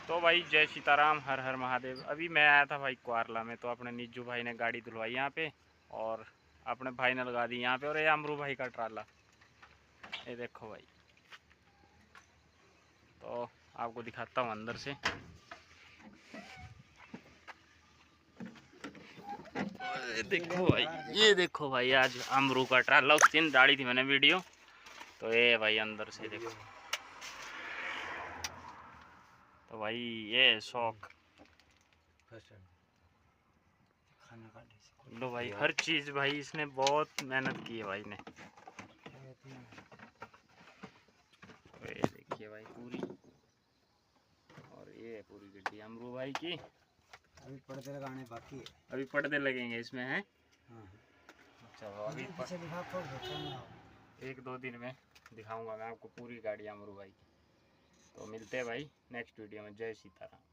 तो भाई जय सीताराम, हर हर महादेव। अभी मैं आया था भाई क्वारला में, तो अपने निज्जू भाई ने गाड़ी धुलवाई यहाँ पे और अपने भाई ने लगा दी यहाँ पे। और ये अमरू भाई का ट्राला, ये देखो भाई। तो आपको दिखाता हूँ अंदर से। ये देखो भाई आज अमरू का ट्राला। उस दिन डाली थी मैंने वीडियो, तो ये भाई अंदर से देखो। तो भाई ये शौक लो भाई, हर चीज भाई इसने बहुत मेहनत की है भाई ने। तो ये देखिए भाई पूरी, और ये पूरी गड्डी अमरू भाई की। अभी पर्दे लगाने बाकी है, अभी पर्दे लगेंगे इसमें हैं। हाँ। चलो अभी एक दो दिन में दिखाऊंगा मैं आपको पूरी गाड़ी अमरू भाई की। तो मिलते हैं भाई नेक्स्ट वीडियो में। जय सीताराम।